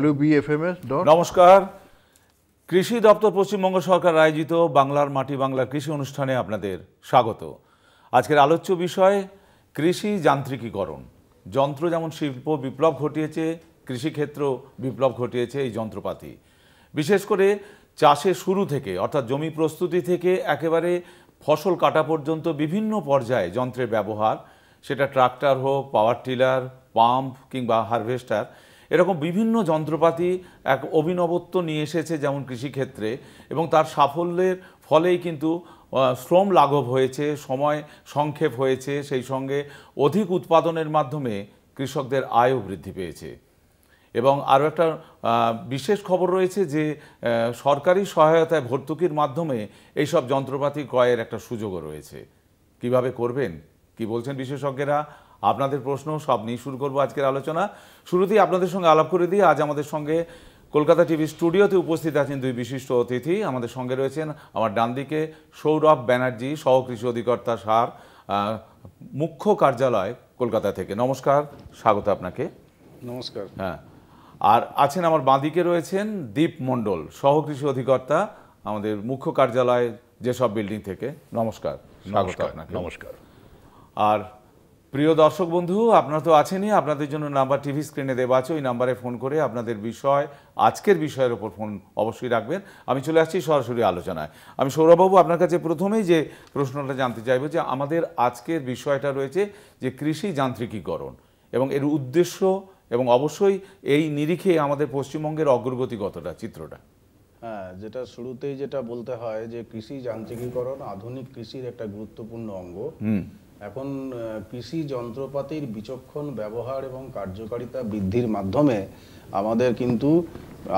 wbfms. নমস্কার, কৃষি দপ্তর পশ্চিমবঙ্গ সরকার আয়োজিত বাংলার মাটি বাংলার কৃষি অনুষ্ঠানে আপনাদের স্বাগত। আজকের আলোচ্য বিষয় কৃষি যান্ত্রিকীকরণ। যন্ত্র যেমন শিল্প বিপ্লব ঘটিয়েছে, কৃষিক্ষেত্র বিপ্লব ঘটিয়েছে এই যন্ত্রপাতি। বিশেষ করে চাষের শুরু থেকে অর্থাৎ জমি প্রস্তুতি থেকে একেবারে ফসল কাটা পর্যন্ত বিভিন্ন পর্যায়ে যন্ত্রের ব্যবহার, সেটা ট্রাক্টর হোক, পাওয়ার টিলার, পাম্প কিংবা হারভেস্টার, এরকম বিভিন্ন যন্ত্রপাতি এক অভিনবত্ব নিয়ে এসেছে যেমন কৃষিক্ষেত্রে, এবং তার সাফল্যের ফলেই কিন্তু শ্রম লাঘব হয়েছে, সময় সংক্ষেপ হয়েছে, সেই সঙ্গে অধিক উৎপাদনের মাধ্যমে কৃষকদের আয়ও বৃদ্ধি পেয়েছে। এবং আরও একটা বিশেষ খবর রয়েছে যে সরকারি সহায়তায় ভর্তুকির মাধ্যমে এইসব যন্ত্রপাতি ক্রয়ের একটা সুযোগও রয়েছে। কিভাবে করবেন, কি বলছেন বিশেষজ্ঞরা, আপনাদের প্রশ্ন সব নিয়ে শুরু করবো আজকের আলোচনা। শুরুতেই আপনাদের সঙ্গে আলাপ করে দিই, আজ আমাদের সঙ্গে কলকাতা টিভি স্টুডিওতে উপস্থিত আছেন দুই বিশিষ্ট অতিথি। আমাদের সঙ্গে রয়েছেন আমার ডান দিকে সৌরভ ব্যানার্জি, সহ কৃষি অধিকর্তা সার, মুখ্য কার্যালয় কলকাতা থেকে। নমস্কার, স্বাগত আপনাকে। নমস্কার। হ্যাঁ, আর আছেন আমার বাঁদিকে রয়েছেন দীপ মণ্ডল, সহ কৃষি অধিকর্তা আমাদের মুখ্য কার্যালয় যেসব বিল্ডিং থেকে। নমস্কার, স্বাগত আপনাকে। নমস্কার। আর প্রিয় দর্শক বন্ধু, আপনারা তো আছেনই, আপনাদের জন্য নাম্বার টিভি স্ক্রিনে দেওয়া আছে, ওই নাম্বারে ফোন করে আপনাদের বিষয়, আজকের বিষয়ের ওপর ফোন অবশ্যই রাখবেন। আমি চলে আসছি সরাসরি আলোচনায়। আমি সৌরভবাবু, আপনার কাছে প্রথমেই যে প্রশ্নটা জানতে চাইব যে আমাদের আজকের বিষয়টা রয়েছে যে কৃষি যান্ত্রিকীকরণ এবং এর উদ্দেশ্য, এবং অবশ্যই এই নিরিখে আমাদের পশ্চিমবঙ্গের অগ্রগতি কতটা, চিত্রটা। হ্যাঁ, যেটা শুরুতেই যেটা বলতে হয় যে কৃষি যান্ত্রিকীকরণ আধুনিক কৃষির একটা গুরুত্বপূর্ণ অঙ্গ। এখন কৃষি যন্ত্রপাতির বিচক্ষণ ব্যবহার এবং কার্যকারিতা বৃদ্ধির মাধ্যমে আমাদের কিন্তু,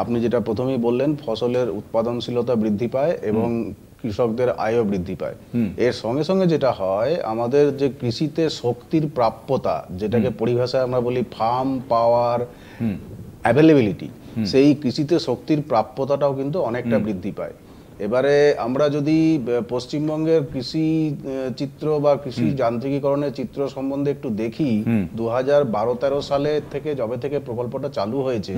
আপনি যেটা প্রথমেই বললেন, ফসলের উৎপাদনশীলতা বৃদ্ধি পায় এবং কৃষকদের আয়ও বৃদ্ধি পায়। এর সঙ্গে সঙ্গে যেটা হয়, আমাদের যে কৃষিতে শক্তির প্রাপ্যতা, যেটাকে পরিভাষায় আমরা বলি ফার্ম পাওয়ার অ্যাভেলেবিলিটি, সেই কৃষিতে শক্তির প্রাপ্যতাটাও কিন্তু অনেকটা বৃদ্ধি পায়। এবারে আমরা যদি পশ্চিমবঙ্গের কৃষি চিত্র বা কৃষি যান্ত্রিকীকরণের চিত্র সম্বন্ধে একটু দেখি, 2012-13 সালে থেকে, যবে থেকে প্রকল্পটা চালু হয়েছে,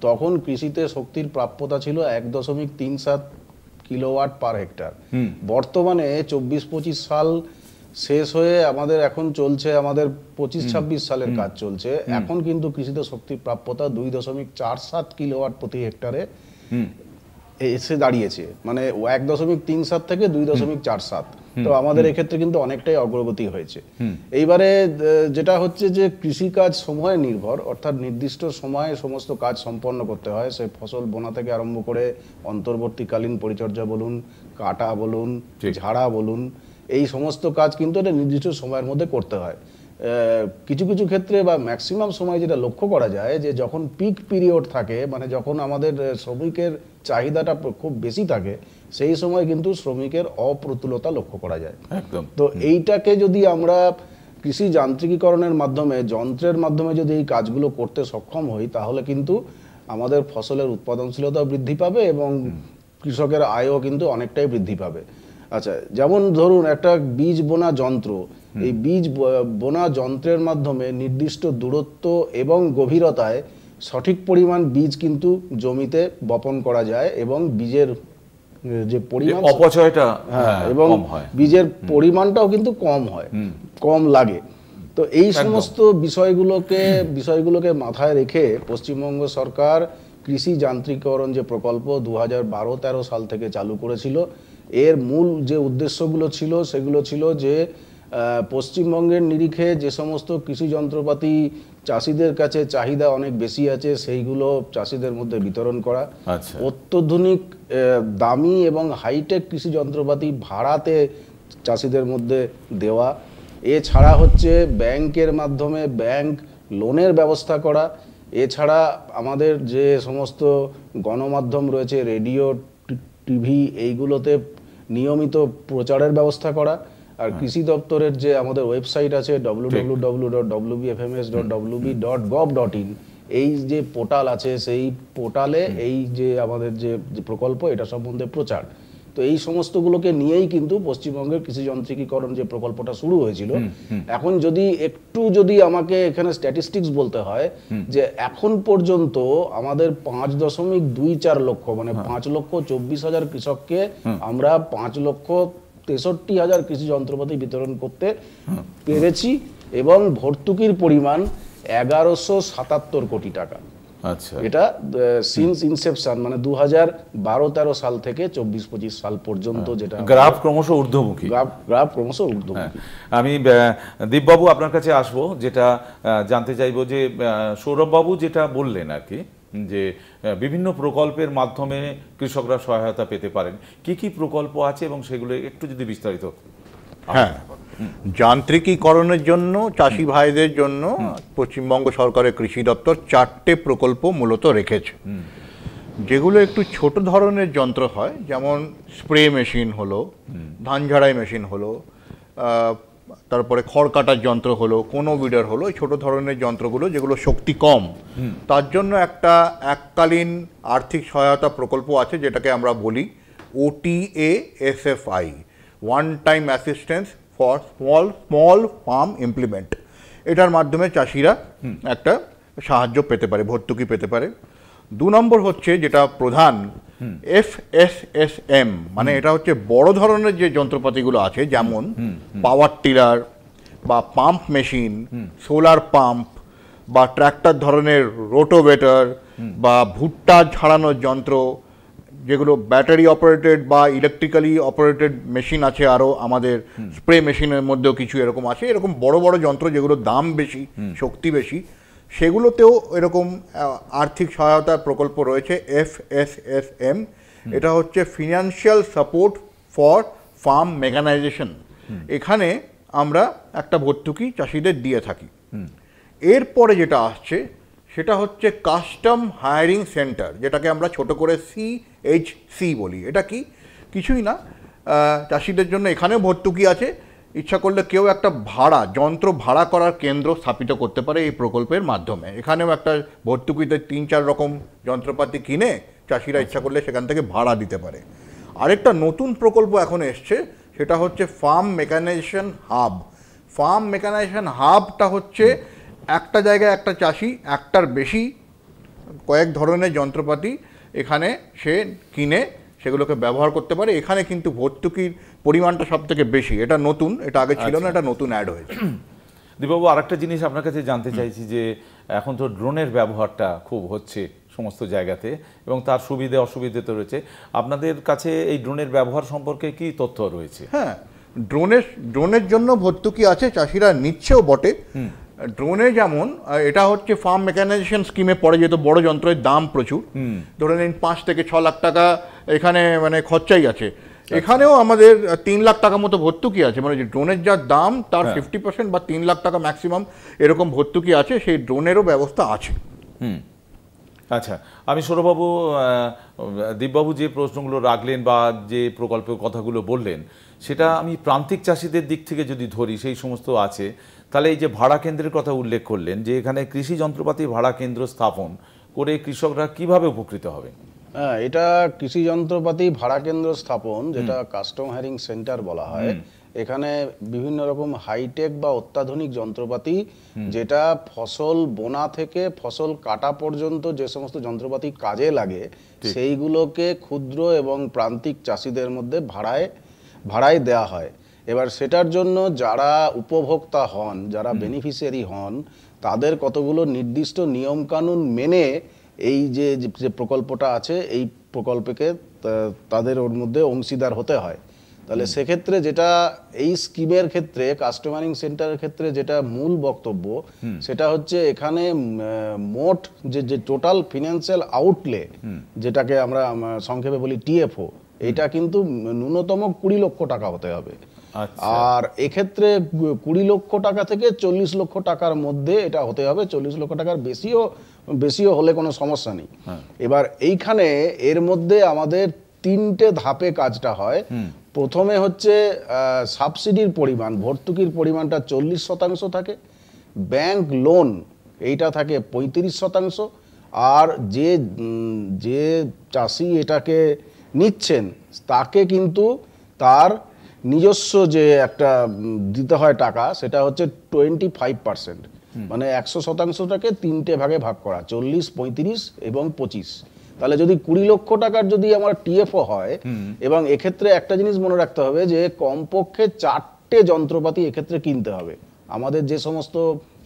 তখন কৃষিতে শক্তির প্রাপ্যতা ছিল 1.37 কিলোওয়াট পার হেক্টর। বর্তমানে 24-25 সাল শেষ হয়ে আমাদের এখন চলছে, আমাদের 25-26 সালের কাজ চলছে, এখন কিন্তু কৃষিতে শক্তির প্রাপ্যতা 2.47 কিলোওয়াট প্রতি হেক্টরে এসে দাঁড়িয়েছে। মানে 1.37 থেকে 2.47। তো আমাদের এক্ষেত্রে কিন্তু অনেকটাই অগ্রগতি হয়েছে। এইবারে যেটা হচ্ছে যে কৃষিকাজ সময় নির্ভর, অর্থাৎ নির্দিষ্ট সময়ে সমস্ত কাজ সম্পন্ন করতে হয়। সে ফসল বোনা থেকে আরম্ভ করে অন্তর্বর্তীকালীন পরিচর্যা বলুন, কাটা বলুন, ঝাড়া বলুন, এই সমস্ত কাজ কিন্তু একটা নির্দিষ্ট সময়ের মধ্যে করতে হয়। কিছু কিছু ক্ষেত্রে বা ম্যাক্সিমাম সময় যেটা লক্ষ্য করা যায় যে যখন পিক পিরিয়ড থাকে, মানে যখন আমাদের শ্রমিকের চাহিদাটা খুব বেশি থাকে, সেই সময় কিন্তু শ্রমিকের অপ্রতুলতা লক্ষ্য করা যায়। একদম। তো এইটাকে যদি আমরা কৃষি যান্ত্রিকীকরণের মাধ্যমে, যন্ত্রের মাধ্যমে যদি এই কাজগুলো করতে সক্ষম হই, তাহলে কিন্তু আমাদের ফসলের উৎপাদনশীলতা বৃদ্ধি পাবে এবং কৃষকের আয়ও কিন্তু অনেকটাই বৃদ্ধি পাবে। আচ্ছা, যেমন ধরুন একটা বীজ বোনা যন্ত্র, এই বীজ বোনা যন্ত্রের মাধ্যমে নির্দিষ্ট দূরত্ব এবং গভীরতায় সঠিক পরিমাণ বীজ কিন্তু জমিতে বপন করা যায় এবং বীজের যে পরিমাণ, অপচয়টা এবং বীজের পরিমাণটাও কিন্তু কম হয়, কম লাগে। তো এই সমস্ত বিষয়গুলোকে মাথায় রেখে পশ্চিমবঙ্গ সরকার কৃষি যান্ত্রিকীকরণ যে প্রকল্প 2012-13 সাল থেকে চালু করেছিল, এর মূল যে উদ্দেশ্যগুলো ছিল সেগুলো ছিল যে পশ্চিমবঙ্গের নিরিখে যে সমস্ত কৃষি যন্ত্রপাতি চাষিদের কাছে চাহিদা অনেক বেশি আছে, সেইগুলো চাষিদের মধ্যে বিতরণ করা। অত্যাধুনিক দামি এবং হাইটেক কৃষি যন্ত্রপাতি ভাড়াতে চাষিদের মধ্যে দেওয়া। এছাড়া হচ্ছে ব্যাংকের মাধ্যমে ব্যাংক লোনের ব্যবস্থা করা। এছাড়া আমাদের যে সমস্ত গণমাধ্যম রয়েছে, রেডিও, টিভি, এইগুলোতে নিয়মিত প্রচারের ব্যবস্থা করা। আর কৃষি দপ্তরের যে আমাদের ওয়েবসাইট আছে www.wbfms.wb.gov.in, এই যে পোর্টাল আছে, সেই পোর্টালে এই যে আমাদের যে প্রকল্প, এটা সম্বন্ধে প্রচার। তো এই সমস্তগুলোকে নিয়েই কিন্তু পশ্চিমবঙ্গের কৃষি যন্ত্রিকীকরণ যে প্রকল্পটা শুরু হয়েছিল। এখন যদি আমাকে এখানে স্ট্যাটিস্টিক্স বলতে হয় যে এখন পর্যন্ত আমাদের 5.24 লক্ষ মানে 5,24,000 কৃষককে আমরা 5,63,000 কৃষি যন্ত্রপাতি বিতরণ করতে পেরেছি এবং ভর্তুকির পরিমাণ 1177 কোটি টাকা। আচ্ছা, এটা সিন্স ইনসেপশন মানে 2012-13 সাল থেকে 24-25 সাল পর্যন্ত যেটা গ্রাফ ক্রমশ ঊর্ধ্বমুখী। গ্রাফ ক্রমশ ঊর্ধ্বমুখী। আমি দীপবাবু আপনার কাছে আসবো, যেটা জানতে চাইবো যে সৌরভবাবু যেটা বললেন আর কি, যে বিভিন্ন প্রকল্পের মাধ্যমে কৃষকরা সহায়তা পেতে পারেন, কি কি প্রকল্প আছে এবং সেগুলো একটু যদি বিস্তারিত। হ্যাঁ, যান্ত্রিকীকরণের জন্য চাষি ভাইদের জন্য পশ্চিমবঙ্গ সরকারের কৃষি দপ্তর 4টে প্রকল্প মূলত রেখেছে, যেগুলো একটু ছোট ধরনের যন্ত্র হয়, যেমন স্প্রে মেশিন হলো, ধান ঝাড়াই মেশিন হলো, তারপরে খড় কাটার যন্ত্র হলো, কোনো উইডার হলো, এই ছোট ধরনের যন্ত্রগুলো যেগুলো শক্তি কম, তার জন্য একটা এককালীন আর্থিক সহায়তা প্রকল্প আছে, যেটাকে আমরা বলি OTASFI, one time assistance for small farm implement. এটার মাধ্যমে চাষিরা একটা সাহায্য পেতে পারে, ভর্তুকি পেতে পারে। 2 নম্বর হচ্ছে যেটা প্রধান, FSSM, মানে এটা হচ্ছে বড় ধরনের যে যন্ত্রপাতিগুলো আছে, যেমন পাওয়ার টিলার বা পাম্প মেশিন, সোলার পাম্প বা ট্র্যাক্টর ধরনের রোটোভেটর বা ভুট্টা ঝাড়ানোর যন্ত্র, যেগুলো ব্যাটারি অপারেটেড বা ইলেকট্রিক্যালি অপারেটেড মেশিন আছে, আরও আমাদের স্প্রে মেশিনের মধ্যেও কিছু এরকম আছে, এরকম বড় বড় যন্ত্র যেগুলোর দাম বেশি, শক্তি বেশি, সেগুলোতেও এরকম আর্থিক সহায়তার প্রকল্প রয়েছে FSSM। এটা হচ্ছে financial support for farm mechanisation. এখানে আমরা একটা ভর্তুকি চাষিদের দিয়ে থাকি। এরপরে যেটা আসছে সেটা হচ্ছে কাস্টম হায়ারিং সেন্টার, যেটাকে আমরা ছোট করে CHC বলি। এটা কি? কিছুই না, চাষিদের জন্য এখানেও ভর্তুকি আছে। ইচ্ছা করলে কেউ একটা যন্ত্র ভাড়া করার কেন্দ্র স্থাপিত করতে পারে এই প্রকল্পের মাধ্যমে। এখানেও একটা ভর্তুকিতে 3-4 রকম যন্ত্রপাতি কিনে চাষিরা ইচ্ছা করলে সেখান থেকে ভাড়া দিতে পারে। আরেকটা নতুন প্রকল্প এখন এসছে, সেটা হচ্ছে farm mechanization hub. Farm mechanization হাবটা হচ্ছে একটা জায়গায় একটা চাষি একটার বেশি কয়েক ধরনের যন্ত্রপাতি এখানে সে কিনে সেগুলোকে ব্যবহার করতে পারে। এখানে কিন্তু ভর্তুকির পরিমাণটা সব থেকে বেশি। এটা নতুন, এটা আগে ছিল না, এটা নতুন অ্যাড হয়েছে। দীপবাবু, আরেকটা জিনিস আপনার কাছে জানতে চাইছি, যে এখন তো ড্রোনের ব্যবহারটা খুব হচ্ছে সমস্ত জায়গাতে এবং তার সুবিধে অসুবিধে তো রয়েছে, আপনাদের কাছে এই ড্রোনের ব্যবহার সম্পর্কে কি তথ্য রয়েছে? হ্যাঁ, ড্রোনের জন্য ভর্তুকি আছে, চাষিরা নিচ্ছেও বটে। ড্রোনে যেমন এটা হচ্ছে ফার্ম মেকানাইজেশন স্কিমে পড়ে, যেহেতু বড় যন্ত্রের দাম প্রচুর, ধরে নিন 5 থেকে 6 লাখ টাকা এখানে মানে খরচাই আছে। এখানেও আমাদের 3 লাখ টাকা মতো ভর্তুকি আছে, মানে যে ড্রোনের যা দাম তার 50% বা 3 লাখ টাকা ম্যাক্সিমাম এরকম ভর্তুকি আছে, সেই ড্রোনেরও ব্যবস্থা আছে। আচ্ছা, আমি সৌরভবাবু, দীপবাবু যে প্রশ্নগুলো রাখলেন বা যে প্রকল্পের কথাগুলো বললেন, সেটা আমি প্রান্তিক চাষিদের দিক থেকে যদি ধরি, সেই সমস্ত আছে। তাহলে এই যে ভাড়া কেন্দ্রের কথা উল্লেখ করলেন, যে এখানে কৃষি যন্ত্রপাতি ভাড়া কেন্দ্র স্থাপন করে কৃষকরা কিভাবে উপকৃত হবে? হ্যাঁ, এটা কৃষি যন্ত্রপাতি ভাড়া কেন্দ্র স্থাপন, যেটা কাস্টম হায়ারিং সেন্টার বলা হয়। এখানে বিভিন্ন রকম হাইটেক বা অত্যাধুনিক যন্ত্রপাতি, যেটা ফসল বোনা থেকে ফসল কাটা পর্যন্ত যে সমস্ত যন্ত্রপাতি কাজে লাগে, সেইগুলোকে ক্ষুদ্র এবং প্রান্তিক চাষিদের মধ্যে ভাড়ায় দেওয়া হয়। এবার সেটার জন্য যারা উপভোক্তা হন, যারা বেনিফিশিয়ারি হন, তাদের কতগুলো নির্দিষ্ট নিয়মকানুন মেনে এই যে প্রকল্পটা আছে, এই প্রকল্পকে তাদের ওর মধ্যে অংশীদার হতে হয়। তাহলে সেক্ষেত্রে যেটা এই স্কিমের ক্ষেত্রে, কাস্টমারিং সেন্টারের ক্ষেত্রে যেটা মূল বক্তব্য, সেটা হচ্ছে এখানে মোট যে টোটাল ফিনান্সিয়াল আউটলে, যেটাকে আমরা সংক্ষেপে বলি TFO, এটা কিন্তু ন্যূনতম 20 লক্ষ টাকা হতে হবে। আর এক্ষেত্রে 20 লক্ষ টাকা থেকে 40 লক্ষ টাকার মধ্যে এটা হতে হবে। 40 লক্ষ টাকার বেশিও হলে কোনো সমস্যা নেই। এবার এইখানে এর মধ্যে আমাদের 3টে ধাপে কাজটা হয়। প্রথমে হচ্ছে সাবসিডির পরিমাণ, ভর্তুকির পরিমাণটা 40% থাকে। ব্যাংক লোন এইটা থাকে 35%। আর যে চাষি এটাকে নিচ্ছেন তাকে কিন্তু তার নিজস্ব যে একটা দিতে হয় টাকা, সেটা হচ্ছে 25%, মানে 100%টাকে 3টে ভাগে ভাগ করা, 40, 35 এবং 25। তাহলে যদি 20 লক্ষ টাকার যদি আমার টিএফও হয়, এবং এক্ষেত্রে একটা জিনিস মনে রাখতে হবে যে কমপক্ষে 4টে যন্ত্রপাতি এক্ষেত্রে কিনতে হবে।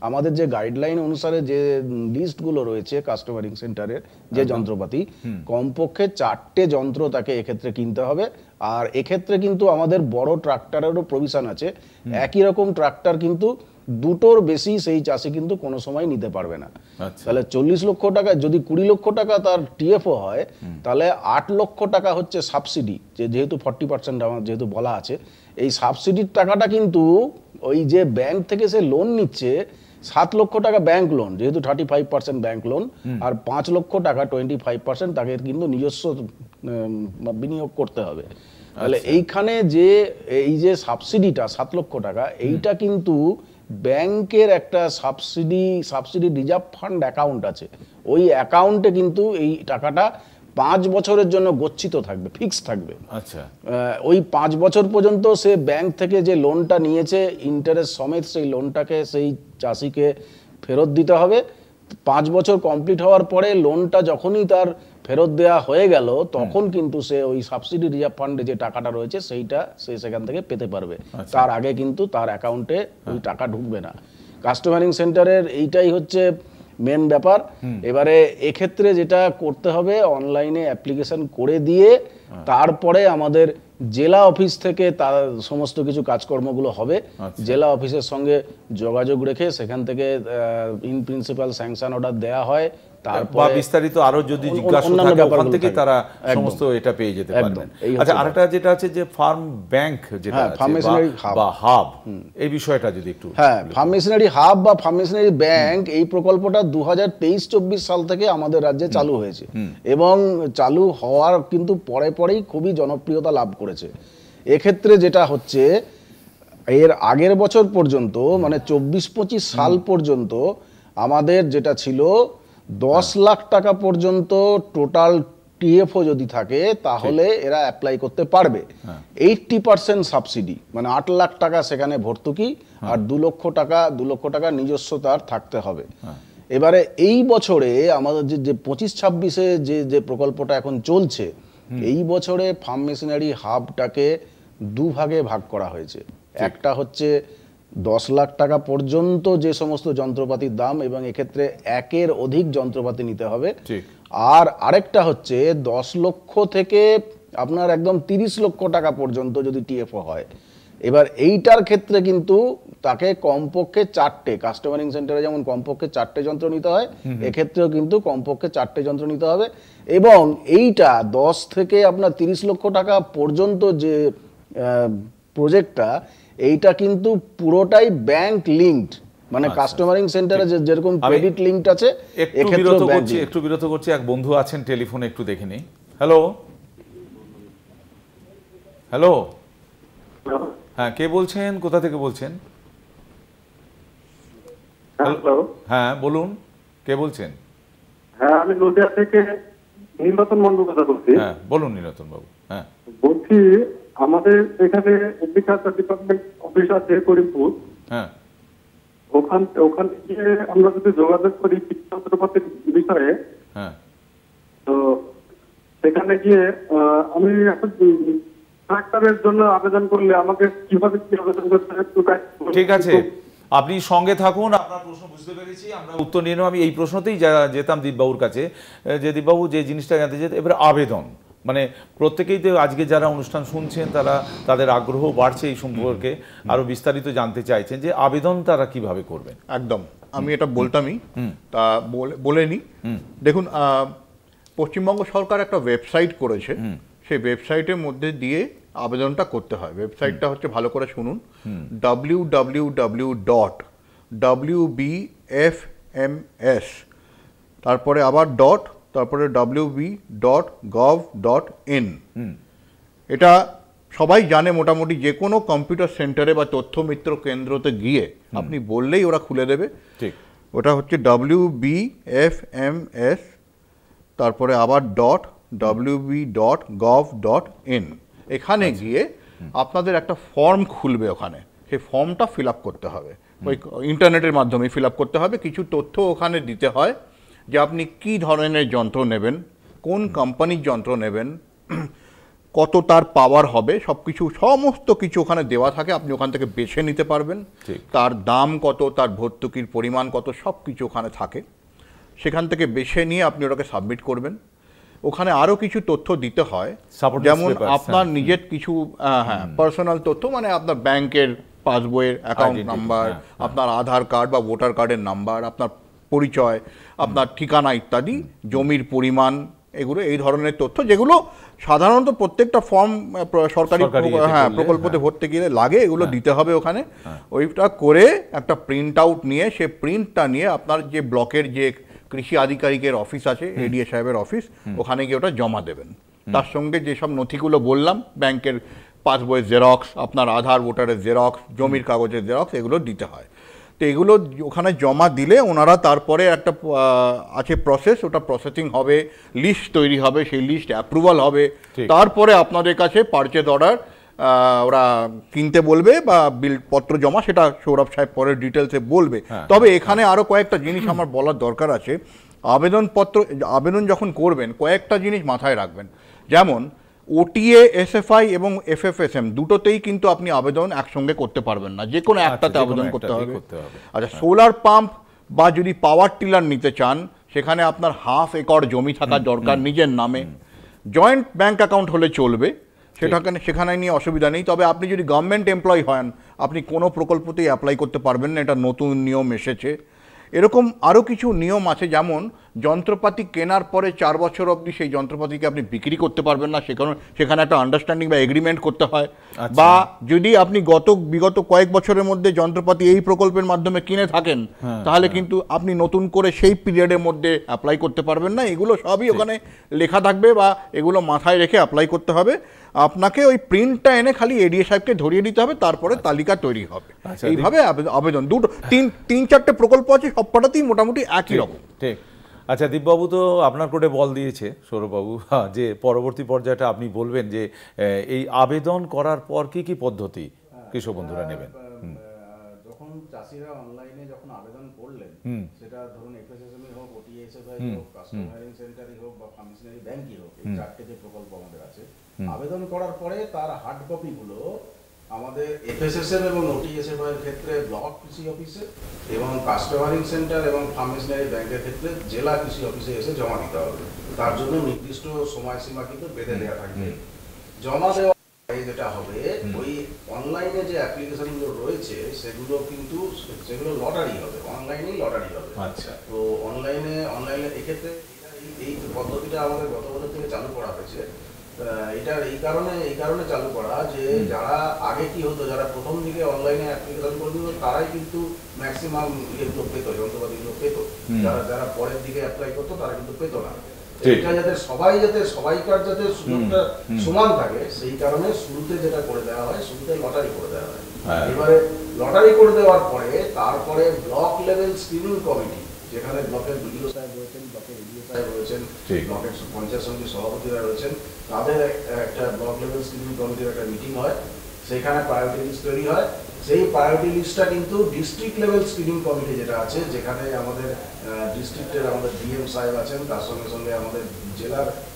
আমাদের যে গাইডলাইন অনুসারে যে লিস্টগুলো রয়েছে কাস্টমারিং সেন্টারের, যে যন্ত্রপাতি, কমপক্ষে 4টে যন্ত্র তাকে এক্ষেত্রে কিনতে হবে। আর এক্ষেত্রে কিন্তু আমাদের বড় ট্রাক্টরেরও প্রভিশন আছে। একই রকম ট্রাক্টর কিন্তু 2টোর বেশি সেই চাষি কিন্তু কোনো সময় নিতে পারবে না। তাহলে 40 লক্ষ টাকা, যদি 20 লক্ষ টাকা তার টিএফও হয়, তাহলে 8 লক্ষ টাকা হচ্ছে সাবসিডি, যেহেতু 40% আমার যেহেতু বলা আছে, এই সাবসিডির টাকাটা কিন্তু ওই যে ব্যাংক থেকে সে লোন নিচ্ছে, 7 লক্ষ টাকা ব্যাংক লোন, যেহেতু 35% ব্যাংক লোন, আর 5 লক্ষ টাকা 25% তাকে কিন্তু নিজস্ব বিনিয়োগ করতে হবে। তাহলে এইখানে যে এই যে সাবসিডিটা 7 লক্ষ টাকা, এইটা কিন্তু ব্যাংকের একটা সাবসিডি রিজার্ভ ফান্ড অ্যাকাউন্ট আছে, ওই অ্যাকাউন্টে কিন্তু এই টাকাটা 5 বছরের জন্য গচ্ছিত থাকবে, ফিক্স থাকবে। আচ্ছা, ওই 5 বছর পর্যন্ত সে ব্যাংক থেকে যে লোনটা নিয়েছে ইন্টারেস্ট সমেত সেই লোনটাকে সেই চাষিকে ফেরত দিতে হবে। 5 বছর কমপ্লিট হওয়ার পরে লোনটা যখনই তার ফেরত দেওয়া হয়ে গেল, তখন কিন্তু সে ওই সাবসিডি রিজার্ভ ফান্ডে যে টাকাটা রয়েছে সেইটা সে সেখান থেকে পেতে পারবে। তার আগে কিন্তু তার অ্যাকাউন্টে ওই টাকা ঢুকবে না। কাস্টমারিং সেন্টারের এইটাই হচ্ছে মেন ব্যাপার। এবারে এক্ষেত্রে যেটা করতে হবে, অনলাইনে অ্যাপ্লিকেশন করে দিয়ে তারপরে আমাদের জেলা অফিস থেকে তার সমস্ত কিছু কাজকর্মগুলো হবে। জেলা অফিসের সঙ্গে যোগাযোগ রেখে সেখান থেকে ইন প্রিন্সিপাল স্যাংশন অর্ডার দেওয়া হয়। তারপর বিস্তারিত আরো যদি জিজ্ঞাসা থাকে ওখান থেকে তারা সমস্ত এটা পেয়ে যেতে পারবেন। আচ্ছা, আরেকটা যেটা আছে যে ফার্ম ব্যাংক, যেটা বা হাব, এই বিষয়টা যদি একটু। হ্যাঁ, ফার্ম মেশিনারি হাব বা ফার্ম মেশিনারি ব্যাংক, এই প্রকল্পটা 2023-24 সাল থেকে আমাদের রাজ্যে চালু হয়েছে, এবং চালু হওয়ার কিন্তু পরেই খুবই জনপ্রিয়তা লাভ করেছে। এক্ষেত্রে যেটা হচ্ছে, এর আগের বছর পর্যন্ত মানে 24-25 সাল পর্যন্ত আমাদের যেটা ছিল, 10 লাখ টাকা পর্যন্ত টোটাল টিএফও যদি থাকে তাহলে এরা অ্যাপ্লাই করতে পারবে। 80% সাবসিডি, মানে 8 লাখ টাকা সেখানে ভর্তুকি, আর 2 লক্ষ টাকা নিজস্ব তার থাকতে হবে। এবারে এই বছরে আমাদের যে 25-26-এ যে প্রকল্পটা এখন চলছে, এই বছরে ফার্ম মেশিনারি হাবটাকে 2 ভাগে ভাগ করা হয়েছে। একটা হচ্ছে 10 লাখ টাকা পর্যন্ত যে সমস্ত যন্ত্রপাতির দাম, এবং এক্ষেত্রে 1-এর অধিক যন্ত্রপাতি নিতে হবে। আর আরেকটা হচ্ছে 10 লক্ষ থেকে আপনার একদম 30 লক্ষ টাকা পর্যন্ত যদি টিএফও হয়। এবার এইটার ক্ষেত্রে কিন্তু তাকে কমপক্ষে 4টে, কাস্টমারিং সেন্টারে যেমন কমপক্ষে 4টে যন্ত্র নিতে হয়, এক্ষেত্রেও কিন্তু কমপক্ষে 4টে যন্ত্র নিতে হবে। এবং এইটা 10 থেকে আপনার 30 লক্ষ টাকা পর্যন্ত যে প্রজেক্টটা, এইটা কিন্তু পুরোটাই ব্যাংক লিঙ্কড, মানে কাস্টমারিং সেন্টারে যেরকম ক্রেডিট লিঙ্কড আছে। একটু বিরত করছি, এক বন্ধু আছেন টেলিফোনে, একটু দেখে নিই। হ্যালো, হ্যাঁ, কে বলছেন, কোথা থেকে বলছেন? হ্যাঁ বলুন, কে বলছেন? হ্যাঁ, আমি নদিয়া থেকে নীলরতন মন্ডল কথা বলছি। হ্যাঁ বলুন নীলরতন বাবু। হ্যাঁ বলছি, আমাদের এখানে এগ্রিকালচার ডিপার্টমেন্ট অফিস আছে করিমপুর। হ্যাঁ, ওখানে গিয়ে আমরা যদি যোগাযোগ করি যন্ত্রপাতির বিষয়ে, হ্যাঁ, তো সেখানে গিয়ে আমি এখন ট্রাক্টরের জন্য আবেদন করলে আমাকে কিভাবে কি আবেদন করতে হবে? ঠিক আছে, আপনি সঙ্গে থাকুন, আপনার প্রশ্ন বুঝতে পেরেছি, আমরা উত্তর নিয়ে নেব। আমি এই প্রশ্নতেই যেতাম দীপবাবুর কাছে, যে দীপবাবু যে জিনিসটা জানতে চাই, এবার আবেদন, মানে প্রত্যেকেই তো আজকে যারা অনুষ্ঠান শুনছেন তাদের আগ্রহ বাড়ছে এই সম্পর্কে, আরো বিস্তারিত জানতে চাইছেন যে আবেদন তারা কিভাবে করবেন। একদম, আমি এটা বলতামই, তা বলে নি। দেখুন, পশ্চিমবঙ্গ সরকার একটা ওয়েবসাইট করেছে, সেই ওয়েবসাইটের মধ্যে দিয়ে আবেদনটা করতে হয়। ওয়েবসাইটটা হচ্ছে, ভালো করে শুনুন, www.wbfms, তারপরে আবার তারপরে wb.gov.in। এটা সবাই জানে মোটামুটি, যে কোনো কম্পিউটার সেন্টারে বা তথ্য মিত্র কেন্দ্রতে গিয়ে আপনি বললেই ওরা খুলে দেবে। ঠিক, ওটা হচ্ছে wbfms, তারপরে আবার wb.gov.in। এখানে গিয়ে আপনাদের একটা ফর্ম খুলবে, ওখানে সেই ফর্মটা ফিল আপ করতে হবে, ওই ইন্টারনেটের মাধ্যমে ফিল আপ করতে হবে। কিছু তথ্য ওখানে দিতে হয় যে আপনি কি ধরনের যন্ত্র নেবেন, কোন কোম্পানির যন্ত্র নেবেন, কত তার পাওয়ার হবে, সমস্ত কিছু ওখানে দেওয়া থাকে। আপনি ওখান থেকে বেছে নিতে পারবেন, তার দাম কত, তার ভর্তুকির পরিমাণ কত, সব কিছু ওখানে থাকে। সেখান থেকে বেছে নিয়ে আপনি ওটাকে সাবমিট করবেন। ওখানে আরও কিছু তথ্য দিতে হয়, যেমন আপনার নিজের কিছু পার্সোনাল তথ্য, মানে আপনার ব্যাংকের পাসবইয়ের অ্যাকাউন্ট নাম্বার, আপনার আধার কার্ড বা ভোটার কার্ডের নাম্বার, আপনার পরিচয়, আপনার ঠিকানা ইত্যাদি, জমির পরিমাণ, এগুলো এই ধরনের তথ্য যেগুলো সাধারণত প্রত্যেকটা ফর্ম সরকারি প্রকল্পতে ভরতে গেলে লাগে, এগুলো দিতে হবে ওখানে। ওইটা করে একটা প্রিন্ট আউট নিয়ে, সে প্রিন্টটা নিয়ে আপনার যে ব্লকের যে কৃষি আধিকারিকের অফিস আছে, এডিএ সাহেবের অফিস, ওখানে গিয়ে ওটা জমা দেবেন। তার সঙ্গে যেসব নথিগুলো বললাম, ব্যাংকের পাসবইয়ের জেরক্স, আপনার আধার ভোটারের জেরক্স, জমির কাগজের জেরক্স, এগুলো দিতে হয়। তো এগুলো ওখানে জমা দিলে ওনারা তারপরে একটা আছে প্রসেস, ওটা প্রসেসিং হবে, লিস্ট তৈরি হবে, সেই লিস্ট অ্যাপ্রুভাল হবে, তারপরে আপনাদের কাছে পারচেজ অর্ডার ওরা কিনতে বলবে বা বিল পত্র জমা, সেটা সৌরভ সাহেব পরের ডিটেলসে বলবে। তবে এখানে আরও কয়েকটা জিনিস আমার বলার দরকার আছে। আবেদন যখন করবেন কয়েকটা জিনিস মাথায় রাখবেন, যেমন ওটিএ, এসএফআই এবং এফএফএসএম দুটোতেই কিন্তু আপনি আবেদন একসঙ্গে করতে পারবেন না, যে কোনো একটাতে আবেদন করতে হবে। আচ্ছা, সোলার পাম্প বা যদি পাওয়ার টিলার নিতে চান, সেখানে আপনার 1/2 একর জমি থাকা দরকার নিজের নামে। জয়েন্ট ব্যাংক অ্যাকাউন্ট হলে চলবে, সেখানে নিয়ে অসুবিধা নেই। তবে আপনি যদি গভর্নমেন্ট এমপ্লয়ি হন, আপনি কোনো প্রকল্পতেই অ্যাপ্লাই করতে পারবেন না, এটা নতুন নিয়ম এসেছে। এরকম আরও কিছু নিয়ম আছে, যেমন যন্ত্রপাতি কেনার পরে 4 বছর অবধি সেই যন্ত্রপাতিকে আপনি বিক্রি করতে পারবেন না, সেখানে একটা আন্ডারস্ট্যান্ডিং বা এগ্রিমেন্ট করতে হয়। বা যদি আপনি বিগত কয়েক বছরের মধ্যে যন্ত্রপাতি এই প্রকল্পের মাধ্যমে কিনে থাকেন, তাহলে কিন্তু আপনি নতুন করে সেই পিরিয়ডের মধ্যে অ্যাপ্লাই করতে পারবেন না। এগুলো সবই ওখানে লেখা থাকবে, বা এগুলো মাথায় রেখে অ্যাপ্লাই করতে হবে। আপনাকে ওই প্রিন্টটা এনে খালি এডিএ সাহেবকে ধরিয়ে দিতে হবে, তারপরে তালিকা তৈরি হবে। এইভাবে আবেদন, 3-4টে প্রকল্প আছে, সবকটাতেই মোটামুটি একই রকম। ঠিক। আচ্ছা, দীপবাবু তো আপনার কোর্টে বল দিয়েছে, সৌরভবাবু, যে পরবর্তী পর্যায়টা আপনি বলবেন যে এই আবেদন করার পর কি কি পদ্ধতি কৃষক বন্ধুরা নেবেন। যখন চাষিরা অনলাইনে যখন আবেদন করলেন, সেটা ধরুন এফএসএসএম হোক, ওটিএসএফআই হোক, কাস্টমার হায়ারিং সেন্টারই হোক বা কমিশনারি ব্যাংকই হোক, এই 4টে যে প্রকল্প আমাদের আছে, আবেদন করার পরে তার হার্ড কপিগুলো আমাদের এফএসএসএম এবং ওটিএসএফআই এর ক্ষেত্রে ব্লক কৃষি অফিসে, এবং কাস্টমারিং সেন্টার এবং কমিশনারি ব্যাংকের ক্ষেত্রে জেলা কৃষি অফিসে এসে জমা দিতে হবে। তার জন্য নির্দিষ্ট সময়সীমা কিন্তু বেঁধে দেওয়া থাকবে। জমা দেওয়া যেটা হবে, ওই অনলাইনে যে অ্যাপ্লিকেশনগুলো রয়েছে সেগুলো লটারি হবে, অনলাইনেই লটারি হবে। আচ্ছা, তো অনলাইনে এক্ষেত্রে এই পদ্ধতিটা আমাদের গত বছর থেকে চালু করা হয়েছে। এটা এই কারণে চালু করা যে যারা আগে কি হতো, যারা প্রথম দিকে অনলাইনে অ্যাপ্লিকেশন করছিল, তারাই কিন্তু ম্যাক্সিমাম ইয়েগুলো পেতো, যন্ত্রপাতিগুলো পেতো। যারা পরের দিকে অ্যাপ্লাই করতো তারা কিন্তু পেতো না। এটা যাতে সবাইকার যাতে সুযোগটা সমান থাকে, সেই কারণে শুরুতে যেটা করে দেওয়া হয়, শুরুতে লটারি করে দেওয়া হয়। এবারে লটারি করে দেওয়ার পরে তারপরে ব্লক লেভেল স্ক্রিনিং কমিটি, যেখানে ব্লকের বিডিও সাহেব রয়েছেন, ব্লকের এডিও সাহেব রয়েছেন, ব্লকের পঞ্চায়েত সমিতির সভাপতিরা রয়েছেন, তাদের একটা ব্লক লেভেল স্ক্রিনিং কমিটির একটা মিটিং হয়, সেখানে প্রায়োরিটি লিস্ট তৈরি হয়। সেই প্রায়োরিটি লিস্টটা কিন্তু ডিস্ট্রিক্ট লেভেল স্ক্রিনিং কমিটি যেটা আছে, যেখানে আমাদের ডিস্ট্রিক্টের আমাদের ডিএম সাহেব আছেন, তার সঙ্গে সঙ্গে আমাদের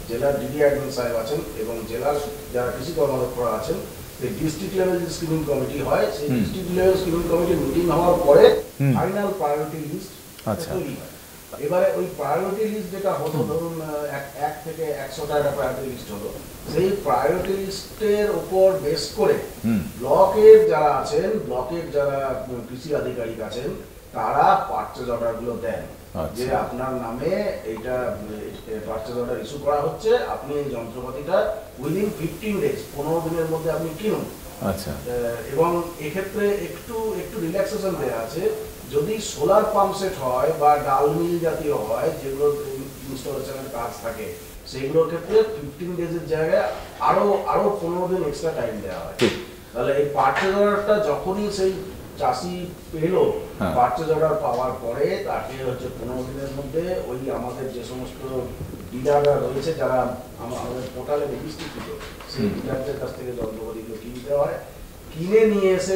জেলার ডিডি অ্যাডমিন সাহেব আছেন, এবং জেলার যারা কৃষি কর্মকর্তারা আছেন, এই ডিস্ট্রিক্ট লেভেল যে স্ক্রিনিং কমিটি হয়, সেই ডিস্ট্রিক্ট লেভেল স্ক্রিনিং কমিটির মিটিং হওয়ার পরে ফাইনাল প্রায়োরিটি লিস্ট তৈরি হয়। এবারে ওই প্রায়োরিটি লিস্ট যেটা হতো, ধরুন 1 থেকে 100টা একটা প্রায়োরিটি লিস্ট হলো, সেই প্রায়োরিটি লিস্টের উপর বেস করে ব্লকের যারা আছেন, ব্লকের যারা কৃষি আধিকারিক আছেন, তারা পারচেজ অর্ডারগুলো দেন যে আপনার নামে এইটা পারচেজ অর্ডার ইস্যু করা হচ্ছে, আপনি এই যন্ত্রপাতিটা উইদিন 15 ডেজ, 15 দিনের মধ্যে আপনি কিনুন। আচ্ছা, এবং এক্ষেত্রে একটু রিল্যাক্সেশন দেওয়া আছে। যদি সোলার পাম্প সেট হয় বা ডাল মিল জাতীয় হয়, যেগুলো ইনস্টলেশনের কাজ থাকে, সেইগুলোর ক্ষেত্রে 15 ডেজের জায়গায় আরো 15 দিন এক্সট্রা টাইম দেওয়া হয়। তাহলে এই পারচেজ অর্ডারটা যখনই সেই চাষি পেলো পারচেজ অর্ডার পাওয়ার পরে তাকে হচ্ছে 15 দিনের মধ্যে ওই আমাদের যে সমস্ত ডিলাররা রয়েছে যারা আমাদের পোর্টালে রেজিস্ট্রিকৃত সেই ডিলারদের কাছ থেকে যন্ত্রপাতিগুলো কিনতে হয়, কিনে নিয়ে এসে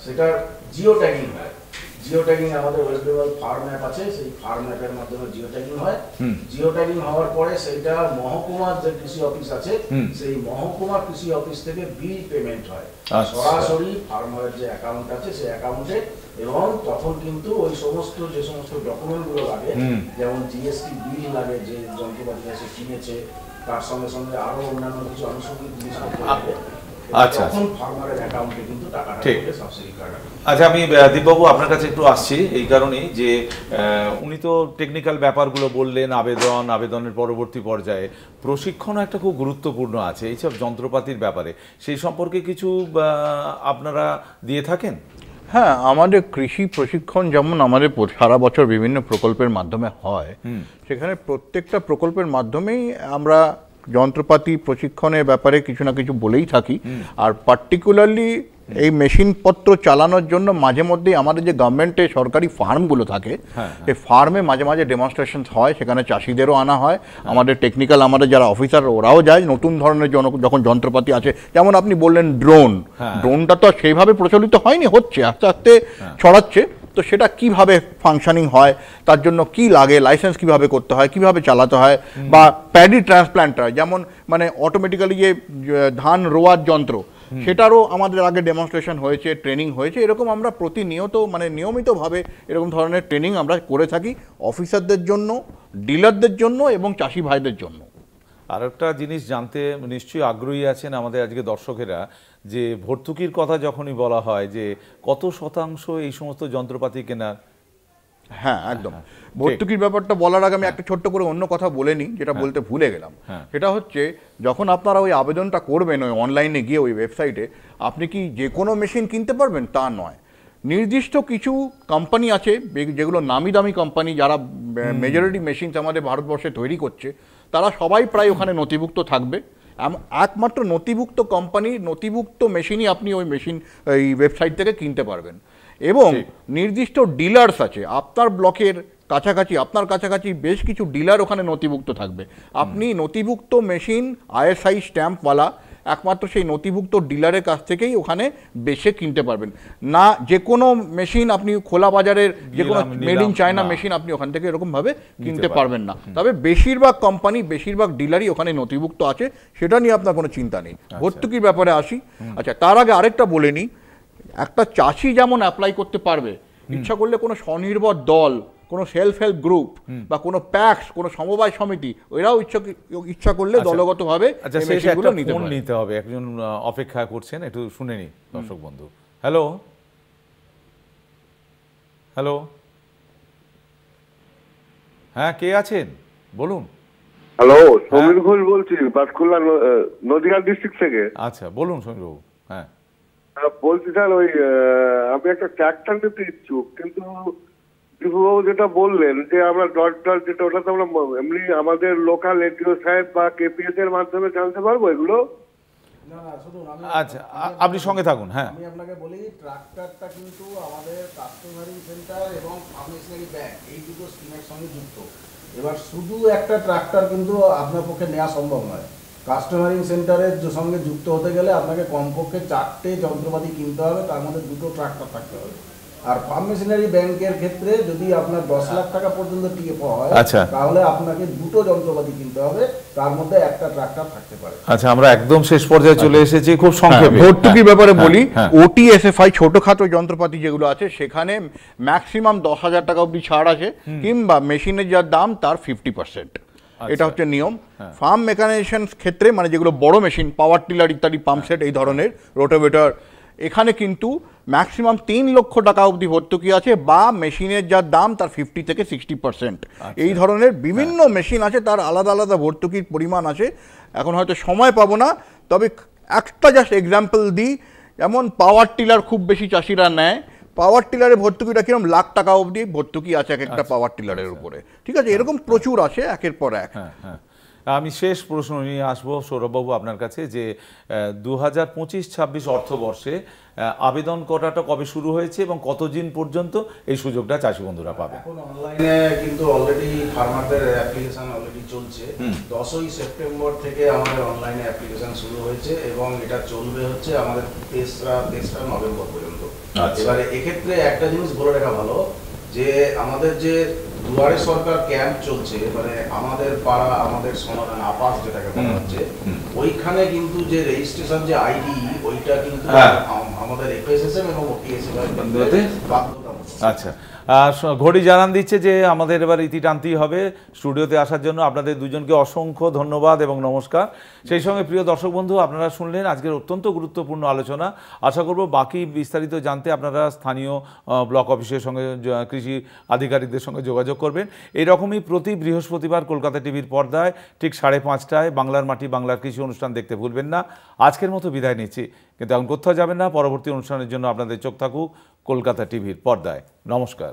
সেটার জিও ট্যাগিং হয়। জিও ট্যাগিং আমাদের ওয়েস্ট বেঙ্গল ফার্ম ম্যাপ আছে, সেই ফার্ম ম্যাপের মাধ্যমে জিও ট্যাগিং হয়। জিও ট্যাগিং হওয়ার পরে সেইটা মহকুমার যে কৃষি অফিস আছে সেই মহকুমা কৃষি অফিস থেকে বিল পেমেন্ট হয় সরাসরি ফার্মারের যে অ্যাকাউন্ট আছে সেই অ্যাকাউন্টে, এবং তখন কিন্তু ওই সমস্ত যে সমস্ত ডকুমেন্টগুলো লাগে, যেমন জিএসটি বিল লাগে যে যন্ত্রপাতি সে কিনেছে, তার সঙ্গে সঙ্গে আরো অন্যান্য কিছু আনুষঙ্গিক জিনিসপত্র লাগে, আচ্ছা তখন ফার্মারের অ্যাকাউন্টে কিন্তু টাকাটা ঢোকে সাবসিডি কার্ড। আচ্ছা, আমি দীপবাবু আপনার কাছে একটু আসছি এই কারণেই যে উনি তো টেকনিক্যাল ব্যাপারগুলো বললেন, আবেদনের পরবর্তী পর্যায়ে প্রশিক্ষণও একটা খুব গুরুত্বপূর্ণ আছে এইসব যন্ত্রপাতির ব্যাপারে, সেই সম্পর্কে কিছু আপনারা দিয়ে থাকেন? হ্যাঁ, আমাদের কৃষি প্রশিক্ষণ যেমন আমাদের সারা বছর বিভিন্ন প্রকল্পের মাধ্যমে হয়, সেখানে প্রত্যেকটা প্রকল্পের মাধ্যমেই আমরা যন্ত্রপাতি প্রশিক্ষণের ব্যাপারে কিছু না কিছু বলেই থাকি। আর পার্টিকুলারলি এই মেশিনপত্র চালানোর জন্য মাঝে মধ্যেই আমাদের যে গভর্নমেন্টে সরকারি ফার্মগুলো থাকে, এই ফার্মে মাঝে মাঝে ডেমনস্ট্রেশন হয়, সেখানে চাষিদেরও আনা হয়, আমাদের টেকনিক্যাল আমাদের যারা অফিসার ওরাও যায়, নতুন ধরনের যখন যন্ত্রপাতি আছে, যেমন আপনি বললেন ড্রোনটা তো সেইভাবে প্রচলিত হয়নি, হচ্ছে আস্তে আস্তে ছড়াচ্ছে। তো সেটা কিভাবে ফাংশনিং হয়, তার জন্য কি লাগে, লাইসেন্স কিভাবে করতে হয়, কিভাবে চালাতে হয়, বা প্যাডি ট্রান্সপ্ল্যান্টার যেমন মানে অটোমেটিক্যালি যে ধান রোয়ার যন্ত্র, সেটারও আমাদের আগে ডেমনস্ট্রেশন হয়েছে, ট্রেনিং হয়েছে। এরকম আমরা প্রতিনিয়ত মানে নিয়মিতভাবে এরকম ধরনের ট্রেনিং আমরা করে থাকি অফিসারদের জন্য, ডিলারদের জন্য এবং চাষি ভাইদের জন্য। আর একটা জিনিস জানতে নিশ্চয়ই আগ্রহী আছেন আমাদের আজকে দর্শকেরা, যে ভর্তুকির কথা যখনই বলা হয় যে কত শতাংশ এই সমস্ত যন্ত্রপাতি কেনার? হ্যাঁ, একদম। ভর্তুকির ব্যাপারটা বলার আগে আমি একটা ছোট্ট করে অন্য কথা বলে নিই, যেটা বলতে ভুলে গেলাম। সেটা হচ্ছে, যখন আপনারা ওই আবেদনটা করবেন ওই অনলাইনে গিয়ে ওই ওয়েবসাইটে, আপনি কি যে কোনো মেশিন কিনতে পারবেন তা নয়। নির্দিষ্ট কিছু কোম্পানি আছে যেগুলো নামি দামি কোম্পানি, যারা মেজরিটি মেশিন আমাদের ভারতবর্ষে তৈরি করছে, তারা সবাই প্রায় ওখানে নথিভুক্ত থাকবে। একমাত্র নথিভুক্ত কোম্পানি, নথিভুক্ত মেশিনই আপনি ওই এই ওয়েবসাইট থেকে কিনতে পারবেন। এবং নির্দিষ্ট ডিলার্স আছে আপনার ব্লকের কাছাকাছি, আপনার কাছাকাছি বেশ কিছু ডিলার ওখানে নথিভুক্ত থাকবে। আপনি নথিভুক্ত মেশিন ISI স্ট্যাম্পওয়ালা একমাত্র সেই নথিভুক্ত ডিলারের কাছ থেকেই ওখানে বেশি কিনতে পারবেন। না যে কোনো মেশিন আপনি খোলা বাজারের যে কোনো মেড ইন চায়না মেশিন আপনি ওখান থেকে এরকমভাবে কিনতে পারবেন না। তবে বেশিরভাগ কোম্পানি, বেশিরভাগ ডিলারই ওখানে নথিভুক্ত আছে, সেটা নিয়ে আপনার কোনো চিন্তা নেই। ভর্তুকির ব্যাপারে আসি। আচ্ছা, তার আগে আরেকটা বলে নিই, একটা চাষি যেমন অ্যাপ্লাই করতে পারবে, ইচ্ছা করলে কোনো স্বনির্ভর দল, কোনো সেলফ হেল্প গ্রুপ বা কোনো প্যাক্স, কোনো সমবায় সমিতি, ওরাও ইচ্ছা করলে দলগতভাবে নিতে হবে। একজন অপেক্ষা করছেন, একটু শুনে নি দর্শক বন্ধু। হ্যালো হ্যালো, হ্যাঁ কে আছেন বলুন। হ্যালো, সমীর ঘোষ বলছি, পাঁশকুড়া নদীয়া ডিস্ট্রিক্ট থেকে। আচ্ছা বলুন সমীর বাবু। হ্যাঁ বলছি স্যার, ওই আমি একটা ট্র্যাক্টর নিতে ইচ্ছুক, কিন্তু দীপুবাবু যেটা বললেন যে আমরা ডট যেটা, ওটা তো আমরা এমনি আমাদের লোকাল এডিও সাহেব বা KPS এর মাধ্যমে জানতে পারবো এগুলো? আচ্ছা, আপনি সঙ্গে থাকুন। হ্যাঁ, আমি আপনাকে বলি, ট্রাক্টরটা কিন্তু আমাদের কাস্টমারিং সেন্টার এবং ফার্মেসিনারি ব্যাংক এই দুটো স্কিমের সঙ্গে যুক্ত। এবার শুধু একটা ট্রাক্টর কিন্তু আপনার পক্ষে নেওয়া সম্ভব নয়। কাস্টমারিং সেন্টারের সঙ্গে যুক্ত হতে গেলে আপনাকে কমপক্ষে 4টে যন্ত্রপাতি কিনতে হবে, তার মধ্যে 2টো ট্রাক্টর থাকতে হবে। আর ফার্ম মেশিনারি ব্যাংকের ক্ষেত্রে যদি আপনার 10 লাখ টাকা পর্যন্ত TF হয়, তাহলে আপনাকে 2টো যন্ত্রপাতি কিনতে হবে, তার মধ্যে একটা ট্রাক্টর থাকতে পারে। আচ্ছা, আমরা একদম শেষ পর্যায়ে চলে এসেছি, খুব সংক্ষেপে ভর্তুকির ব্যাপারে বলি। OTSFI ছোটখাটো যন্ত্রপাতি যেগুলো আছে, সেখানে ম্যাক্সিমাম 10,000 টাকা অবধি ছাড় আছে, কিংবা মেশিনের যা দাম তার 50%। এটা হচ্ছে নিয়ম। ফার্ম মেকানাইজেশন ক্ষেত্রে, মানে যেগুলো বড় মেশিন, পাওয়ার টিলার ইত্যাদি, পাম্পসেট এই ধরনের, রোটোভেটর, এখানে কিন্তু ম্যাক্সিমাম 3 লক্ষ টাকা অবধি ভর্তুকি আছে, বা মেশিনের যা দাম তার 50 থেকে 60%। এই ধরনের বিভিন্ন মেশিন আছে, তার আলাদা আলাদা ভর্তুকির পরিমাণ আছে। এখন হয়তো সময় পাবো না, তবে একটা জাস্ট এক্সাম্পল দিই। যেমন পাওয়ার টিলার খুব বেশি চাষিরা নেয়, পাওয়ার টিলারের ভর্তুকিটা কিরকম লাখ টাকা অবধি ভর্তুকি আছে এক একটা পাওয়ার টিলারের উপরে। ঠিক আছে, এরকম প্রচুর আছে একের পর এক। আমি শেষ প্রশ্ন নিয়ে আসবো সৌরভবাবু আপনার কাছে, যে 2025-26 অর্থবর্ষে আবেদন করাটা কবে শুরু হয়েছে এবং কতদিন পর্যন্ত এই সুযোগটা চাষি বন্ধুরা পাবে? এখন অনলাইনে কিন্তু অলরেডি ফার্মারদের অ্যাপ্লিকেশন অলরেডি চলছে। 10ই সেপ্টেম্বর থেকে আমাদের অনলাইনে অ্যাপ্লিকেশন শুরু হয়েছে এবং এটা চলবে হচ্ছে আমাদের 23রা নভেম্বর পর্যন্ত। এবারে এক্ষেত্রে একটা জিনিস বলে রাখা ভালো, যে আমাদের যে দুয়ারে সরকার ক্যাম্প চলছে, মানে আমাদের পাড়া আমাদের সমাধান আপাস যেটাকে বলা হচ্ছে, ওইখানে কিন্তু যে রেজিস্ট্রেশন যে আইডি, ওইটা কিন্তু আমাদের এফএসএসএম এবং ওটিএসএম বাধ্যতামূলক। আচ্ছা, ঘড়ি জানান দিচ্ছে যে আমাদের এবার ইতি টানতেই হবে। স্টুডিওতে আসার জন্য আপনাদের দুজনকে অসংখ্য ধন্যবাদ এবং নমস্কার। সেই সঙ্গে প্রিয় দর্শক বন্ধু, আপনারা শুনলেন আজকের অত্যন্ত গুরুত্বপূর্ণ আলোচনা। আশা করব বাকি বিস্তারিত জানতে আপনারা স্থানীয় ব্লক অফিসের সঙ্গে, কৃষি আধিকারিকদের সঙ্গে যোগাযোগ করবেন। এইরকমই প্রতি বৃহস্পতিবার কলকাতা টিভির পর্দায় ঠিক 5:30টায় বাংলার মাটি বাংলার কৃষি অনুষ্ঠান দেখতে ভুলবেন না। আজকের মতো বিদায় নিচ্ছি, কিন্তু এখন কোথাও যাবেন না। পরবর্তী অনুষ্ঠানের জন্য আপনাদের চোখ থাকুক কলকাতা টিভির পর্দায়। নমস্কার।